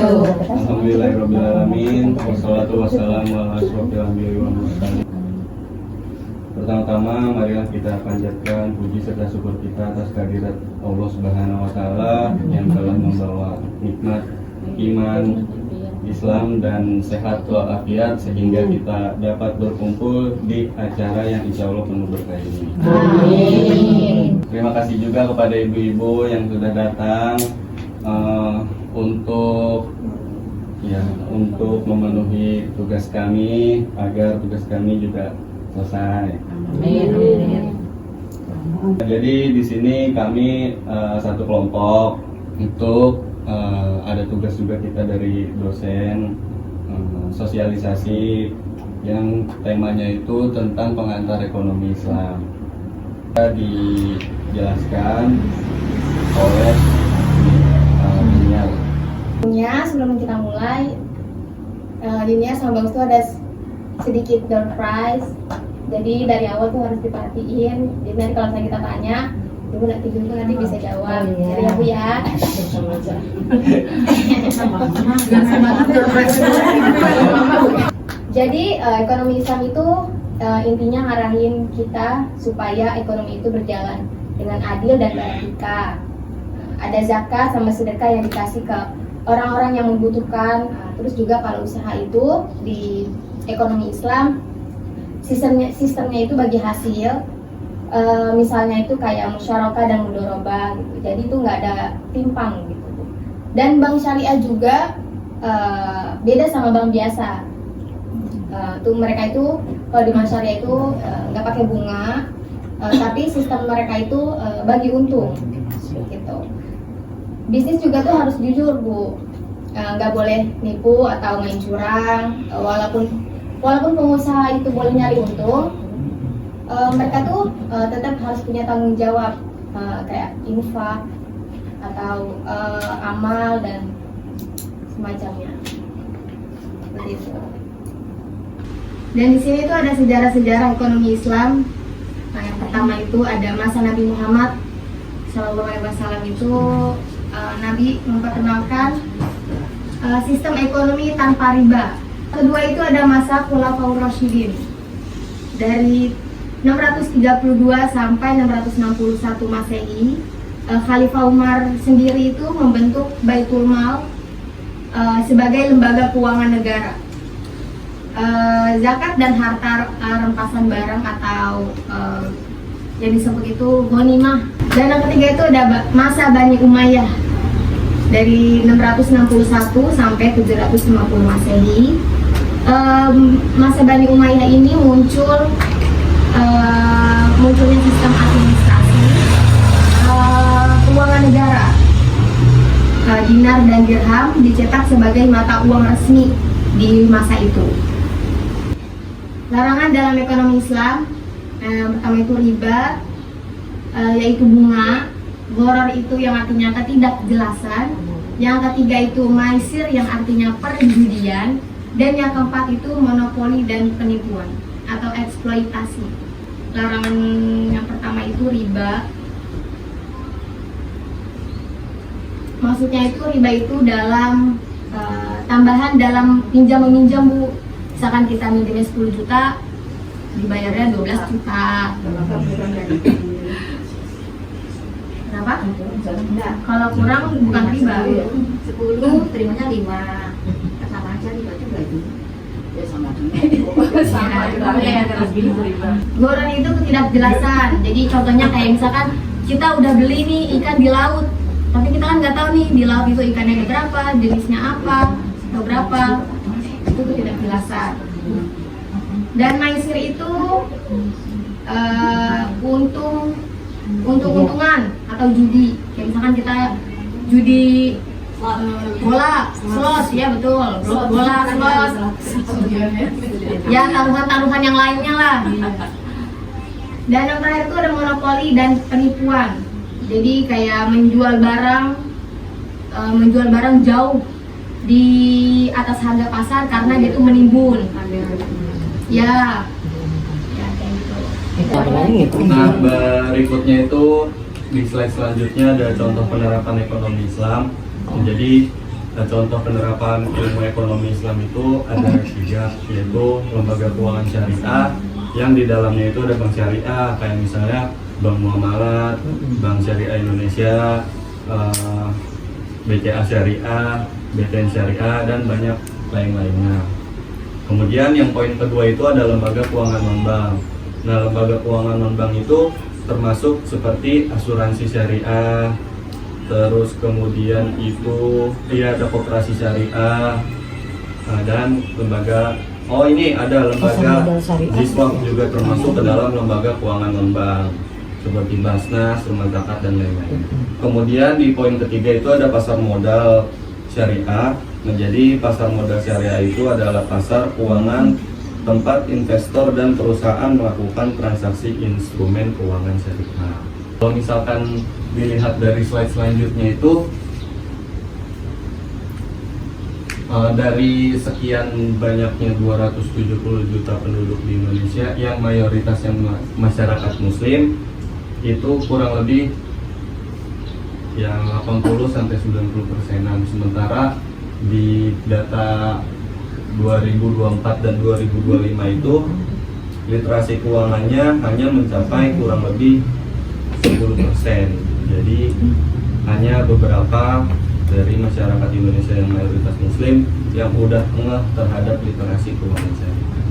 wabarakatuh. Alhamdulillahirrahmanirrahim. Wassalatu wassalamu ala asyrofil anbiya'i wal mursalin. Pertama-tama marilah kita panjatkan puji serta syukur kita atas kehadirat Allah Subhanahu wa taala yang telah membawa nikmat iman, Islam dan sehat walafiat sehingga kita dapat berkumpul di acara yang insya Allah penuh berkah ini. Amin. Terima kasih juga kepada ibu-ibu yang sudah datang untuk memenuhi tugas kami agar tugas kami juga selesai. Amin. Jadi di sini kami satu kelompok untuk ada tugas juga kita dari dosen sosialisasi yang temanya itu tentang pengantar ekonomi Islam. Dijelaskan oleh Dinia. Sebelum kita mulai, Dinia sama Bang Stu ada sedikit door prize. Jadi dari awal tuh harus diperhatiin. Jadi nanti kalau misalnya kita tanya, Ibu nanti bisa jawab. Jadi ya Bu ya. Jadi ekonomi Islam itu intinya ngarahin kita supaya ekonomi itu berjalan dengan adil dan beretika. Ada zakat sama sedekah yang dikasih ke orang-orang yang membutuhkan. Terus juga kalau usaha itu di ekonomi Islam sistemnya itu bagi hasil. Misalnya itu kayak musyarakah dan mudharabah gitu. Jadi itu nggak ada timpang gitu. Dan bank syariah juga beda sama bank biasa. Tuh mereka itu kalau di bank syariah itu nggak pakai bunga, tapi sistem mereka itu bagi untung gitu. Bisnis juga tuh harus jujur Bu, nggak boleh nipu atau main curang. Walaupun pengusaha itu boleh nyari untung, mereka tuh tetap harus punya tanggung jawab kayak infak atau amal dan semacamnya seperti itu. Dan di sini tuh ada sejarah-sejarah ekonomi Islam. Nah, yang pertama itu ada masa Nabi Muhammad SAW itu Nabi memperkenalkan sistem ekonomi tanpa riba. Kedua itu ada masa Khulafaur Rasyidin dari 632 sampai 661 Masehi. Khalifah Umar sendiri itu membentuk Baitul Mal sebagai lembaga keuangan negara. Zakat dan harta rampasan barang atau yang disebut itu ghanimah. Dan yang ketiga itu ada masa Bani Umayyah dari 661 sampai 750 Masehi. Masa Bani Umayyah ini munculnya sistem administrasi keuangan negara. Dinar dan dirham dicetak sebagai mata uang resmi di masa itu. Larangan dalam ekonomi Islam, pertama itu riba, yaitu bunga. Gharar itu yang artinya ketidakjelasan. Yang ketiga itu maisir yang artinya perjudian. Dan yang keempat itu monopoli dan penipuan atau eksploitasi. Larangan yang pertama itu riba. Maksudnya itu riba itu dalam tambahan dalam pinjam meminjam Bu. Misalkan kita minjamnya 10 juta, dibayarnya 12 juta. Kenapa? Enggak, kalau kurang bukan riba. 10 terimanya 5. Sama aja riba juga itu. Ya sama Gharar itu ketidakjelasan. Jadi contohnya kayak misalkan kita udah beli nih ikan di laut, tapi kita kan nggak tahu nih di laut itu ikannya berapa, jenisnya apa, atau berapa. Itu ketidakjelasan. Dan maisir itu untung-untungan atau judi. Kayak misalkan kita judi bola, slot, ya betul, bola, slot, ya taruhan-taruhan yang lainnya lah. Dan yang terakhir itu ada monopoli dan penipuan. Jadi kayak menjual barang jauh di atas harga pasar karena dia tuh menimbun. Ya kayak gitu. Nah, berikutnya itu di slide selanjutnya ada contoh penerapan ekonomi Islam. Jadi Nah, contoh penerapan ilmu ekonomi Islam itu ada 3, yaitu lembaga keuangan syariah yang di dalamnya itu ada bank syariah, kayak misalnya Bank Muamalat, Bank Syariah Indonesia, BCA Syariah, BTN Syariah, dan banyak lain-lainnya. Kemudian yang poin kedua itu ada lembaga keuangan non-bank. Nah, lembaga keuangan non-bank itu termasuk seperti asuransi syariah, terus kemudian itu ada koperasi syariah, dan lembaga ini ada lembaga Ziswap juga termasuk ke dalam lembaga keuangan non-bank seperti Basnas, Rumah Zakat, dan lain-lain. Kemudian di poin ketiga itu ada pasar modal syariah. Nah, jadi pasar modal syariah itu adalah pasar keuangan tempat investor dan perusahaan melakukan transaksi instrumen keuangan syariah. Kalau misalkan dilihat dari slide selanjutnya itu, dari sekian banyaknya 270 juta penduduk di Indonesia yang mayoritasnya masyarakat muslim, itu kurang lebih yang 80-90%. Sementara di data 2024 dan 2025 itu literasi keuangannya hanya mencapai kurang lebih 10%. Jadi hanya beberapa dari masyarakat Indonesia yang mayoritas muslim yang udah ngeh terhadap literasi keuangan syariah.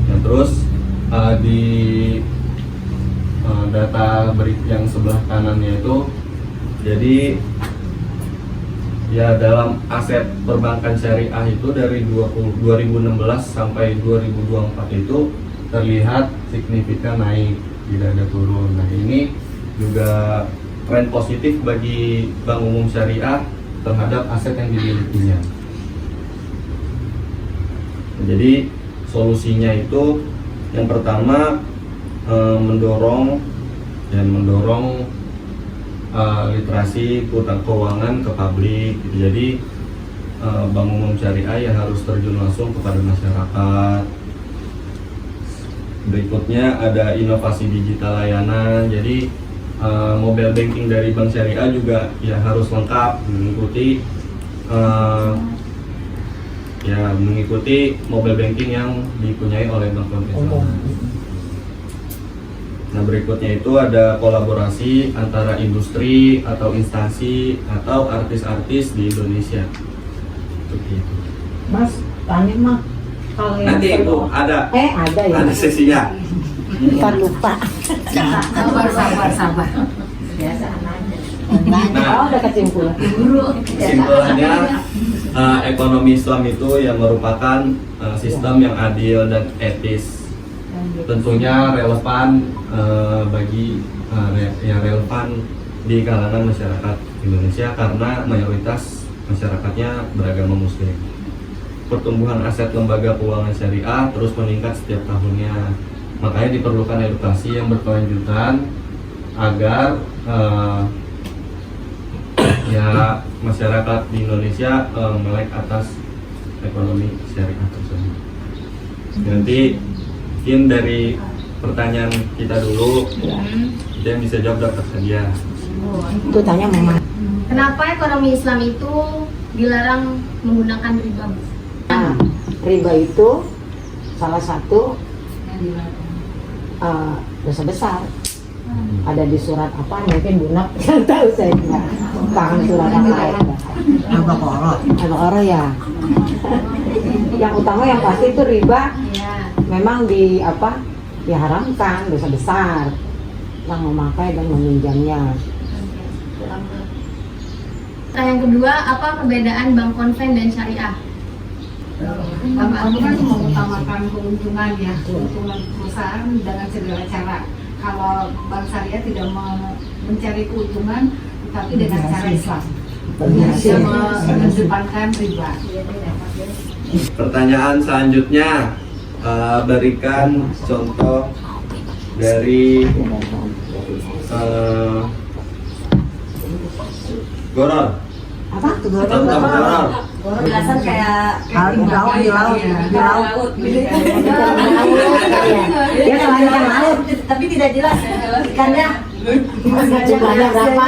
Nah, terus di data yang sebelah kanannya itu, jadi ya dalam aset perbankan syariah itu dari 2016 sampai 2024 itu terlihat signifikan naik, tidak ada turun. Nah, ini juga tren positif bagi Bank Umum Syariah terhadap aset yang dimilikinya. Jadi solusinya itu yang pertama mendorong literasi keuangan ke publik. Jadi Bank Umum Syariah ya harus terjun langsung kepada masyarakat. Berikutnya ada inovasi digital layanan. Jadi mobile banking dari Bank Syariah juga ya harus lengkap mengikuti mobile banking yang dipunyai oleh bank konvensional. Nah, berikutnya itu ada kolaborasi antara industri atau instansi atau artis-artis di Indonesia. Seperti itu. Mas, tanya mah kalau yang Nanti itu ada ya. Ada sesinya. Ntar lupa. Sabar. Biasa aja. Nah, Udah kesimpulan. kesimpulannya ekonomi Islam itu yang merupakan sistem yang adil dan etis. Tentunya relevan relevan di kalangan masyarakat Indonesia karena mayoritas masyarakatnya beragama muslim. Pertumbuhan aset lembaga keuangan syariah terus meningkat setiap tahunnya. Makanya diperlukan edukasi yang berkelanjutan agar masyarakat di Indonesia melek atas ekonomi syariah tersebut. Nanti mungkin dari pertanyaan kita dulu, kita yang bisa jawab Dr. Sadia. Itu tanya memang. Kenapa ekonomi Islam itu dilarang menggunakan riba? Nah, riba itu salah satu dosa besar. Ada di surat apa? Mungkin Bunak yang tahu saya nggak paham surat apa. Al-Baqarah ya. Yang utama yang pasti itu riba. Memang diharamkan, dosa besar yang memakai dan meminjamnya. Nah, yang kedua, apa perbedaan bank konven dan syariah? Bank konven mengutamakan keuntungan perusahaan dengan segala cara. Kalau bank syariah tidak mencari keuntungan, tapi dengan cara Islam. Dia mengedepankan riba. Pertanyaan selanjutnya, berikan contoh dari goror. Apa? Contoh goror. Belasan kayak Di laut. Dia selain ikan laut. tapi tidak jelas ikannya. Jumlahnya berapa?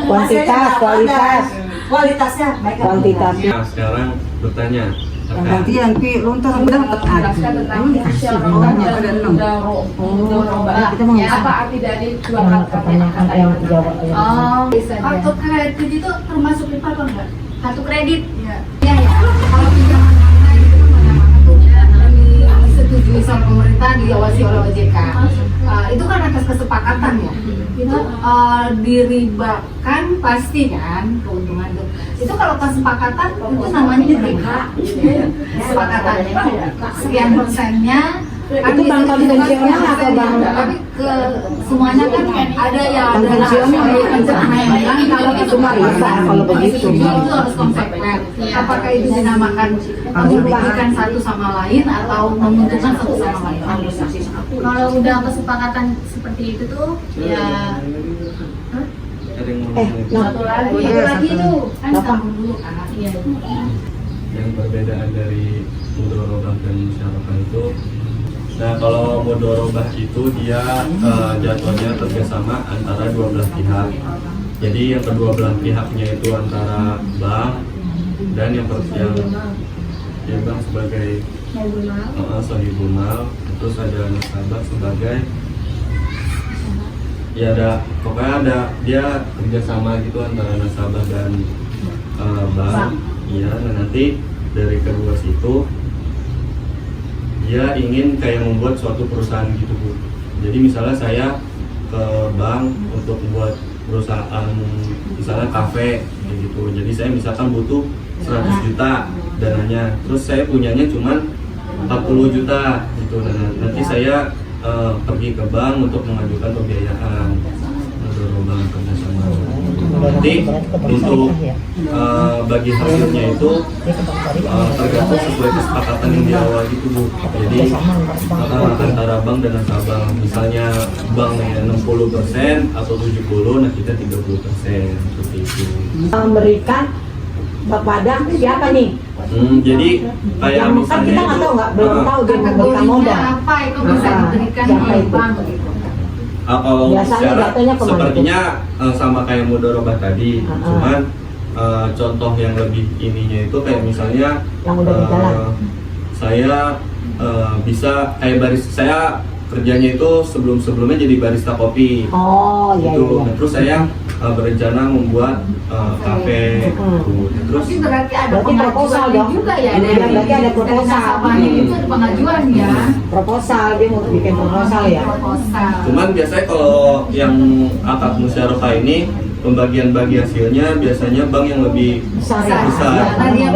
Kuantitas, kualitas. Kualitasnya baik atau Kuantitasnya. Nah, sekarang bertanya. Gantian pi lontar dapat apa arti dari dua kata yang Jawa yang Oh, kartu kredit itu termasuk IPA apa enggak? kartu kredit. Ya, ya. Kalau pinjaman online itu kan banyak kartunya dan disetujui sama pemerintah, diawasi oleh OJK. Itu kan atas kesepakatan ya. Itu diribakan pasti kan keuntungan itu. Itu kalau kesepakatan itu namanya riba. Kesepakatannya sekian persennya. Itu bank konvensional atau bank? Tapi ke semuanya kan ada yang Konvensional. kalau itu mah bisa, kalau begitu. itu harus konsekuen. Apakah itu dinamakan merugikan satu sama lain atau menguntungkan satu sama lain? Kalau udah kesepakatan seperti itu tuh, ya Ada yang mau satu lagi itu Kan sambung dulu kan. iya. yang perbedaan dari mudharabah dan musyarakah itu. Nah, kalau mudharabah itu dia jadwalnya kerjasama antara dua belah pihak. Jadi yang kedua belah pihaknya itu antara bank dan yang bank sebagai sahibul mal, terus ada nasabah sebagai pokoknya ada dia kerjasama gitu antara nasabah dan bank. Iya, nah nanti dari kedua situ dia ingin kayak membuat suatu perusahaan gitu Bu. Jadi misalnya saya ke bank untuk membuat perusahaan misalnya kafe kayak gitu. Jadi saya misalkan butuh 100 juta dananya, terus saya punyanya cuma 40 juta gitu. Nah, nanti saya pergi ke bank untuk mengajukan pembiayaan bank kerjasama. Nanti untuk bagi hasilnya itu tergantung sesuai kesepakatan yang di awal gitu Bu. Jadi antara bank dan nasabah, misalnya bank ya 60% atau 70%, nah kita 30% seperti itu. Memberikan kepada siapa nih? Jadi kayak Yang kan misalnya kita nggak tahu, belum tahu dia memberikan modal. Apa itu bisa diberikan Siapa oleh itu? bank begitu? kalau Biasanya secara jatuhnya kemana sepertinya sama kayak mudharabah tadi, cuman contoh yang lebih ininya itu kayak misalnya Yang udah berjalan. saya bisa kayak saya kerjanya itu sebelumnya jadi barista kopi. Oh iya Gitu. iya. Nah, terus saya berencana membuat kafe. Terus Tapi berarti ada Berarti proposal pengajuan dong. juga ya. Iya, berarti ada proposal. Dari nasabahnya itu ada pengajuan ya. Proposal, dia mau bikin proposal ya. Proposal. cuman biasanya kalau yang akad musyarakah ini pembagian-bagi hasilnya biasanya bank yang lebih Besar Besar. ya. Besar. Ya, tadi yang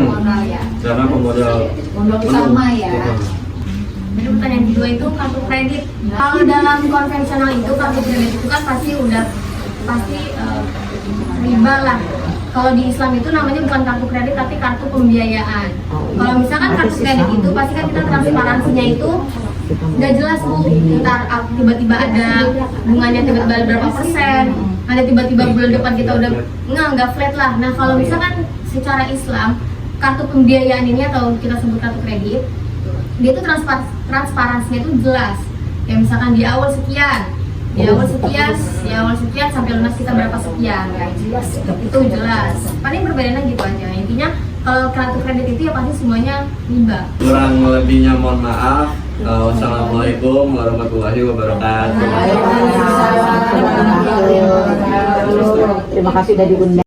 modal ya. karena pemodal Modal utama ya. Jadi pertanyaan kedua itu kartu kredit. Kalau dalam konvensional itu kartu kredit itu kan pasti riba lah. Kalau di Islam itu namanya bukan kartu kredit tapi kartu pembiayaan. Kalau misalkan kartu kredit itu pasti kan kita transparansinya itu nggak jelas Bu. Ntar tiba-tiba ada bunganya tiba-tiba berapa persen, ada tiba-tiba bulan depan kita udah nggak flat lah. Nah kalau misalkan secara Islam kartu pembiayaan ini atau kita sebut kartu kredit, dia itu transparansinya itu jelas. Kayak misalkan di awal sekian sampai lunas kita berapa sekian, kan? Itu jelas. Paling perbedaannya gitu aja. Intinya kalau kartu kredit itu ya pasti semuanya riba. Kurang lebihnya mohon maaf. Wassalamualaikum warahmatullahi wabarakatuh. Terima kasih dari Bunda.